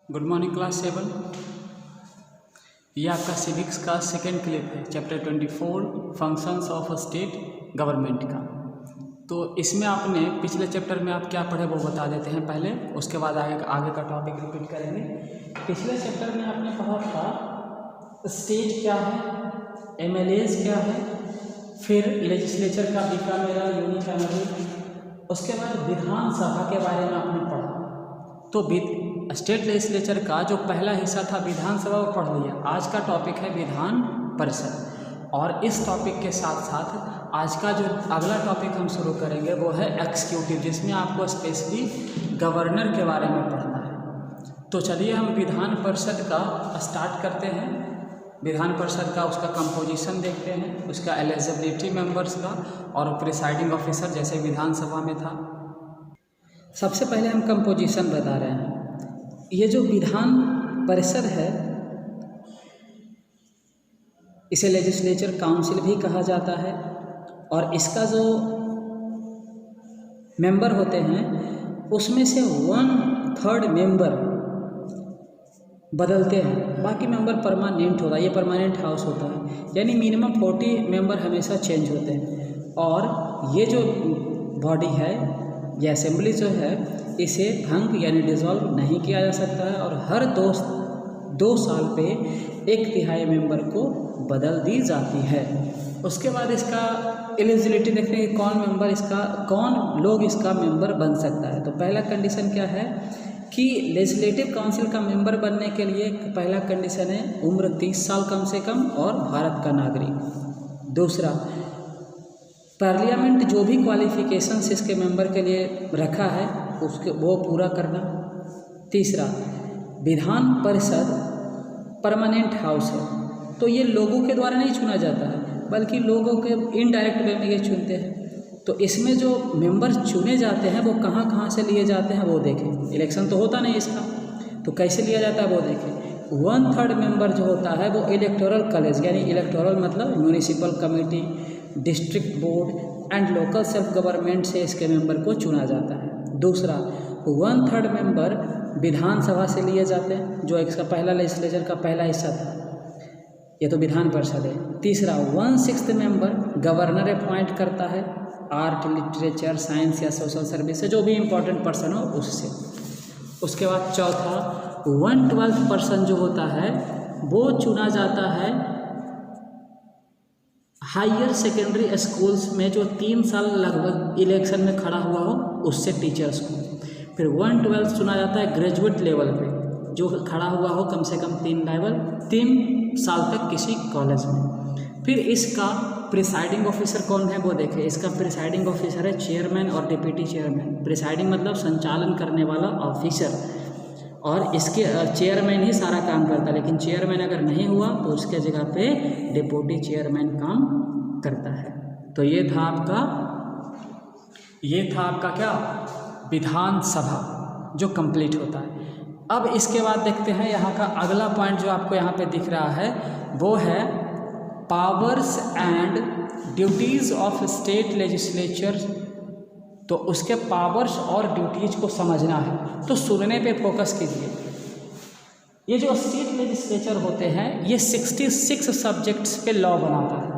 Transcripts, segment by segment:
Good morning class 7। ये आपका civics का सेकेंड क्लिप है, chapter 24 functions of state government का। तो इसमें आपने पिछले चैप्टर में आप क्या पढ़े वो बता देते हैं पहले, उसके बाद आगे का टॉपिक रिपीट करेंगे। पिछले चैप्टर में आपने पढ़ा था स्टेट क्या है, एमएलएज क्या है, फिर लेजिस्लेचर का बिकामेरल यूनिकैमरल, उसके बाद विधानसभा के बारे में आपने पढ़ा। तो स्टेट लेजिस्लेचर का जो पहला हिस्सा था विधानसभा वो पढ़ लिया। आज का टॉपिक है विधान परिषद, और इस टॉपिक के साथ साथ आज का जो अगला टॉपिक हम शुरू करेंगे वो है एग्जीक्यूटिव, जिसमें आपको स्पेशली गवर्नर के बारे में पढ़ना है। तो चलिए हम विधान परिषद का स्टार्ट करते हैं। विधान परिषद का उसका कंपोजिशन देखते हैं, उसका एलिजिबिलिटी मेंबर्स का, और प्रिसाइडिंग ऑफिसर जैसे विधानसभा में था। सबसे पहले हम कंपोजिशन बता रहे हैं। ये जो विधान परिषद है इसे लेजिस्लेचर काउंसिल भी कहा जाता है, और इसका जो मेंबर होते हैं उसमें से 1/3 मेंबर बदलते हैं, बाकी मेंबर परमानेंट होता है। ये परमानेंट हाउस होता है, यानी मिनिमम 40 मेंबर हमेशा चेंज होते हैं। और ये जो बॉडी है, ये असेंबली जो है, इसे भंग यानी डिसॉल्व नहीं किया जा सकता है, और हर दो साल पे 1/3 मेंबर को बदल दी जाती है। उसके बाद इसका एलिजिबिलिटी देखते हैं कि कौन लोग इसका मेंबर बन सकता है। तो पहला कंडीशन क्या है कि लेजिस्लेटिव काउंसिल का मेंबर बनने के लिए पहला कंडीशन है उम्र 30 साल कम से कम और भारत का नागरिक। दूसरा, पार्लियामेंट जो भी क्वालिफिकेशंस इसके मेंबर के लिए रखा है उसके वो पूरा करना। तीसरा, विधान परिषद परमानेंट हाउस है, तो ये लोगों के द्वारा नहीं चुना जाता है, बल्कि लोगों के इनडायरेक्ट वे में ये चुनते हैं। तो इसमें जो मेंबर चुने जाते हैं वो कहाँ से लिए जाते हैं वो देखें। इलेक्शन तो होता नहीं इसका, तो कैसे लिया जाता है वो देखें। 1/3 मेंबर जो होता है वो इलेक्टोरल कॉलेज, यानी इलेक्टोरल मतलब municipal committee, district board and local self government से इसके मेंबर को चुना जाता है। दूसरा, 1/3 मेंबर विधानसभा से लिए जाते हैं, जो इसका पहला लेजिस्लेचर का पहला हिस्सा था, ये तो विधान परिषद है। तीसरा, 1/6 मेंबर गवर्नर अपॉइंट करता है, आर्ट, लिटरेचर, साइंस या सोशल सर्विस से जो भी इम्पोर्टेंट पर्सन हो उससे। उसके बाद चौथा, 1/12 पर्सन जो होता है वो चुना जाता है हायर सेकेंडरी स्कूल्स में जो 3 साल लगभग इलेक्शन में खड़ा हुआ हो उससे टीचर्स को। फिर 1/12 चुना जाता है ग्रेजुएट लेवल पे, जो खड़ा हुआ हो कम से कम 3 साल तक किसी कॉलेज में। फिर इसका प्रिसाइडिंग ऑफिसर कौन है वो देखें। इसका प्रिसाइडिंग ऑफिसर है चेयरमैन और डिप्टी चेयरमैन। प्रिसाइडिंग मतलब संचालन करने वाला ऑफिसर, और इसके चेयरमैन ही सारा काम करता है, लेकिन चेयरमैन अगर नहीं हुआ तो उसके जगह पे डिप्टी चेयरमैन काम करता है। तो ये था आपका क्या, विधानसभा जो कंप्लीट होता है। अब इसके बाद देखते हैं यहाँ का अगला पॉइंट जो आपको यहाँ पे दिख रहा है वो है powers and duties of state legislature. तो उसके पावर्स और ड्यूटीज को समझना है, तो सुनने पे फोकस कीजिए। ये जो स्टेट लेजिस्लेचर होते हैं ये 66 सब्जेक्ट्स पे लॉ बनाता है,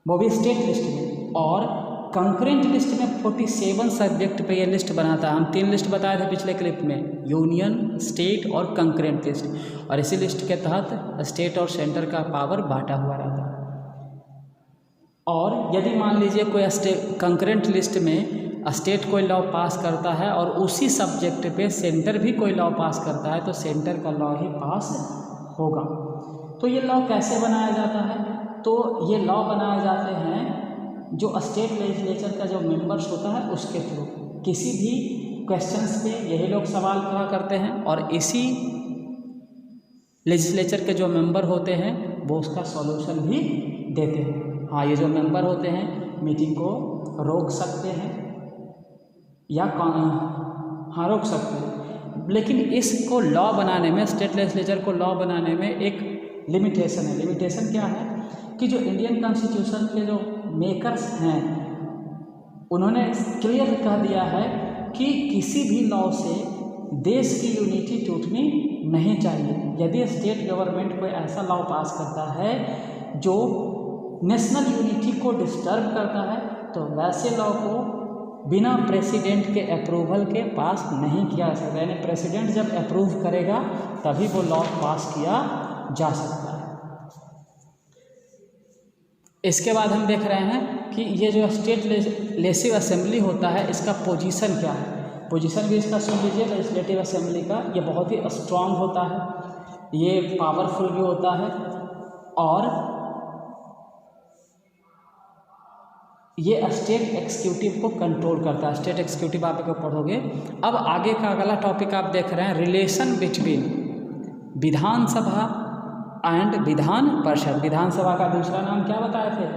वो भी स्टेट लिस्ट में, और कंकरेंट लिस्ट में 47 सब्जेक्ट पे ये लिस्ट बनाता है। हम 3 लिस्ट बताए थे पिछले क्लिप में, यूनियन, स्टेट और कंकरेंट लिस्ट, और इसी लिस्ट के तहत स्टेट और सेंटर का पावर बांटा हुआ रहता है। और यदि मान लीजिए कोई कंकरेंट लिस्ट में स्टेट कोई लॉ पास करता है और उसी सब्जेक्ट पे सेंटर भी कोई लॉ पास करता है, तो सेंटर का लॉ ही पास होगा। तो ये लॉ कैसे बनाया जाता है, तो ये लॉ बनाए जाते हैं जो स्टेट लेजिस्लेचर का जो मेंबर्स होता है उसके थ्रू। किसी भी क्वेश्चंस पे यही लोग सवाल करा करते हैं, और इसी लेजिस्लेचर के जो मेंबर होते हैं वो उसका सॉल्यूशन भी देते हैं। हाँ, ये जो मेंबर होते हैं मीटिंग को रोक सकते हैं या रोक सकते हैं, लेकिन इसको लॉ बनाने में, स्टेट लेजिस्लेचर को लॉ बनाने में एक लिमिटेशन है। लिमिटेशन क्या है कि जो इंडियन कॉन्स्टिट्यूशन के जो मेकर्स हैं उन्होंने क्लियर कह दिया है कि किसी भी लॉ से देश की यूनिटी टूटनी नहीं चाहिए। यदि स्टेट गवर्नमेंट कोई ऐसा लॉ पास करता है जो नेशनल यूनिटी को डिस्टर्ब करता है तो वैसे लॉ को बिना प्रेसिडेंट के अप्रूवल के पास नहीं किया जा सकता, यानी प्रेसिडेंट जब अप्रूव करेगा तभी वो लॉ पास किया जा सकता है। इसके बाद हम देख रहे हैं कि ये जो स्टेट लेजिस्लेटिव असेंबली होता है इसका पोजीशन क्या है। पोजीशन भी इसका सुन लीजिए लेजिस्लेटिव असेंबली का। ये बहुत ही स्ट्रांग होता है, ये पावरफुल भी होता है और ये स्टेट एग्जीक्यूटिव को कंट्रोल करता है। स्टेट एग्जीक्यूटिव आप को पढ़ोगे। अब आगे का अगला टॉपिक आप देख रहे हैं relation between Vidhan Sabha and Vidhan Parishad. विधानसभा का दूसरा नाम क्या बताए थे?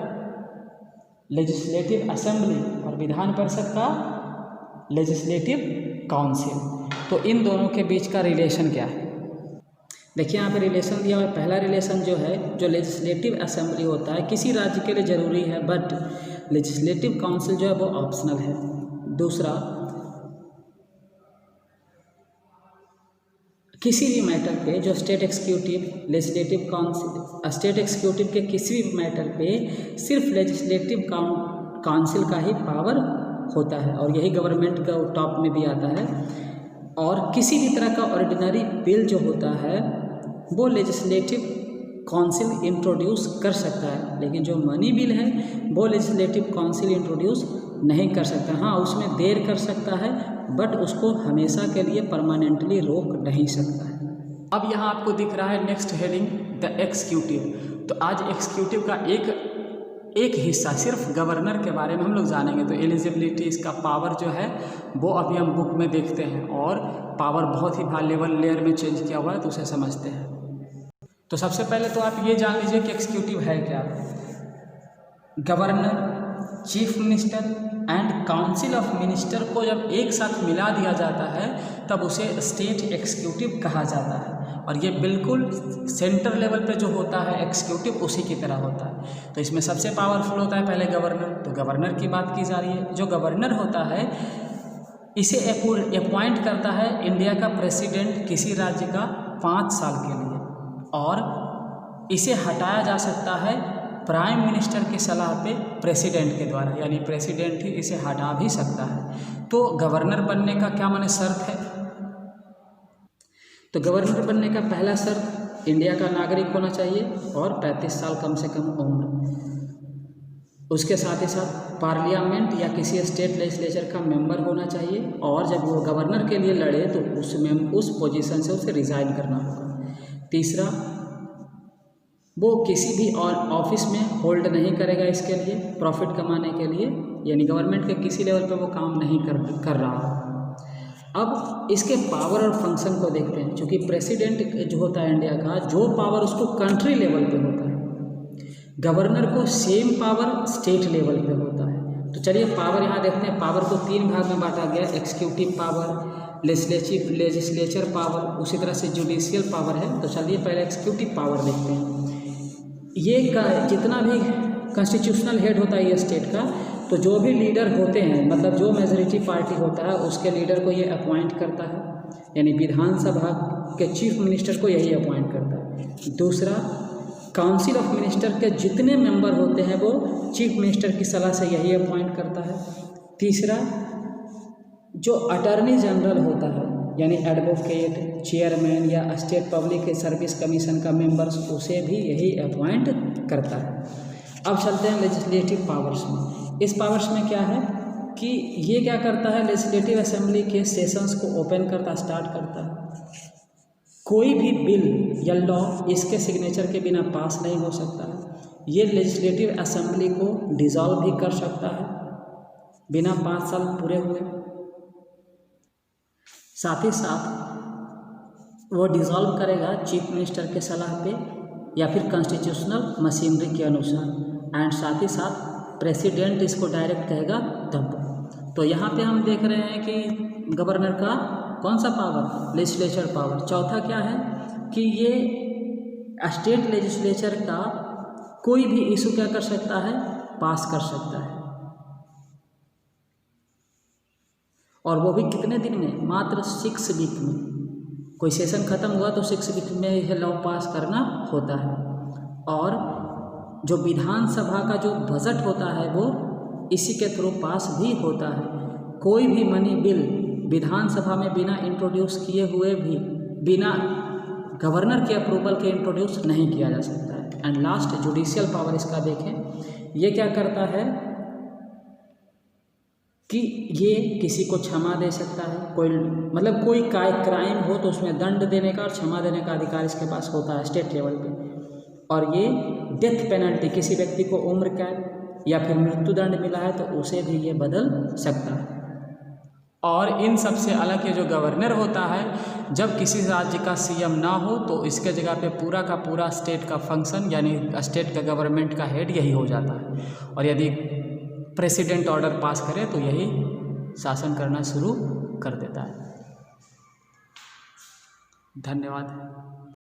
लेजिस्लेटिव असेंबली, और विधान परिषद का लेजिस्लेटिव काउंसिल। तो इन दोनों के बीच का रिलेशन क्या है? देखिए यहाँ पे रिलेशन दिया हुआ है। पहला रिलेशन जो है, जो लेजिस्लेटिव असेंबली होता है किसी राज्य के लिए ज़रूरी है, बट लेजिस्लेटिव काउंसिल जो है वो ऑप्शनल है। दूसरा, किसी भी मैटर पे जो state executive legislative council, state executive के किसी भी मैटर पे सिर्फ लेजिस्लेटिव काउंसिल का ही पावर होता है और यही गवर्नमेंट का टॉप में भी आता है। और किसी भी तरह का ऑर्डिनरी बिल जो होता है वो लेजिस्लेटिव काउंसिल इंट्रोड्यूस कर सकता है, लेकिन जो मनी बिल है वो लेजिस्लेटिव काउंसिल इंट्रोड्यूस नहीं कर सकता। हाँ, उसमें देर कर सकता है बट उसको हमेशा के लिए परमानेंटली रोक नहीं सकता है। अब यहाँ आपको दिख रहा है नेक्स्ट हेडिंग द एग्जीक्यूटिव। तो आज एग्जीक्यूटिव का एक हिस्सा सिर्फ गवर्नर के बारे में हम लोग जानेंगे। तो एलिजिबिलिटी, इसका पावर जो है वो अभी हम बुक में देखते हैं और पावर बहुत ही हाई लेवल लेयर में चेंज किया हुआ है तो उसे समझते हैं। तो सबसे पहले तो आप ये जान लीजिए कि एग्जीक्यूटिव है क्या। Governor, chief minister and council of minister को जब एक साथ मिला दिया जाता है तब उसे स्टेट एग्जीक्यूटिव कहा जाता है। और ये बिल्कुल सेंटर लेवल पे जो होता है एग्जीक्यूटिव उसी की तरह होता है। तो इसमें सबसे पावरफुल होता है पहले गवर्नर। तो गवर्नर की बात की जा रही है। जो गवर्नर होता है इसे अपॉइंट करता है इंडिया का प्रेसिडेंट किसी राज्य का 5 साल के लिए, और इसे हटाया जा सकता है प्राइम मिनिस्टर की सलाह पे प्रेसिडेंट के द्वारा, यानी प्रेसिडेंट ही इसे हटा भी सकता है। तो गवर्नर बनने का क्या माने शर्त है? तो गवर्नर बनने का पहला शर्त इंडिया का नागरिक होना चाहिए और 35 साल कम से कम उम्र। उसके साथ ही साथ पार्लियामेंट या किसी स्टेट लेजिस्लेचर का मेंबर होना चाहिए, और जब वो गवर्नर के लिए लड़े तो उस पोजीशन से उसे रिज़ाइन करना होगा। तीसरा, वो किसी भी और ऑफिस में होल्ड नहीं करेगा इसके लिए प्रॉफिट कमाने के लिए, यानी गवर्नमेंट के किसी लेवल पे वो काम नहीं कर रहा। अब इसके पावर और फंक्शन को देखते हैं। क्योंकि प्रेसिडेंट जो होता है इंडिया का, जो पावर उसको कंट्री लेवल पे होता है, गवर्नर को सेम पावर स्टेट लेवल पे होता है। तो चलिए पावर यहाँ देखते हैं। पावर को 3 भाग में बांटा गया, एग्जीक्यूटिव पावर, लेजिस्लेचर पावर, उसी तरह से जुडिशियल पावर है। तो चलिए पहले एग्जीक्यूटिव पावर देखते हैं। ये जितना भी कॉन्स्टिट्यूशनल हेड होता है ये स्टेट का, तो जो भी लीडर होते हैं, मतलब जो मेजॉरिटी पार्टी होता है उसके लीडर को ये अपॉइंट करता है, यानी विधानसभा के चीफ मिनिस्टर को यही अपॉइंट करता है। दूसरा, काउंसिल ऑफ मिनिस्टर के जितने मेंबर होते हैं वो चीफ मिनिस्टर की सलाह से यही अपॉइंट करता है। तीसरा, जो अटॉर्नी जनरल होता है, यानी एडवोकेट, चेयरमैन या स्टेट पब्लिक सर्विस कमीशन का मेंबर्स, उसे भी यही अपॉइंट करता है। अब चलते हैं लेजिस्लेटिव पावर्स में। इस पावर्स में क्या है कि ये क्या करता है, लेजिस्लेटिव असेंबली के सेशंस को ओपन करता, स्टार्ट करता है। कोई भी बिल या लॉ इसके सिग्नेचर के बिना पास नहीं हो सकता है। ये लेजिस्लेटिव असेंबली को डिसॉल्व भी कर सकता है बिना 5 साल पूरे हुए। साथ ही साथ वो डिसॉल्व करेगा चीफ मिनिस्टर के सलाह पे या फिर कॉन्स्टिट्यूशनल मशीनरी के अनुसार, एंड साथ ही साथ प्रेसिडेंट इसको डायरेक्ट कहेगा तब। तो यहाँ पे हम देख रहे हैं कि गवर्नर का कौन सा पावर, लेजिस्लेचर पावर। चौथा क्या है कि ये स्टेट लेजिस्लेचर का कोई भी इशू क्या कर सकता है, पास कर सकता है। और वो भी कितने दिन में, मात्र 6 वीक में। कोई सेशन ख़त्म हुआ तो 6 वीक में यह लॉ पास करना होता है। और जो विधानसभा का जो बजट होता है वो इसी के थ्रू पास भी होता है। कोई भी मनी बिल विधानसभा में बिना इंट्रोड्यूस किए हुए भी, बिना गवर्नर के अप्रूवल के इंट्रोड्यूस नहीं किया जा सकता है। एंड लास्ट जुडिशियल पावर इसका देखें, ये क्या करता है कि ये किसी को क्षमा दे सकता है, कोई मतलब कोई क्राइम हो तो उसमें दंड देने का और क्षमा देने का अधिकार इसके पास होता है स्टेट लेवल पे। और ये डेथ पेनल्टी, किसी व्यक्ति को उम्र कैद या फिर मृत्युदंड मिला है तो उसे भी ये बदल सकता है। और इन सब से अलग ये जो गवर्नर होता है, जब किसी राज्य का सीएम ना हो तो इसके जगह पे पूरा का पूरा स्टेट का फंक्शन यानी स्टेट का गवर्नमेंट का हेड यही हो जाता है। और यदि प्रेसिडेंट ऑर्डर पास करे तो यही शासन करना शुरू कर देता है। धन्यवाद।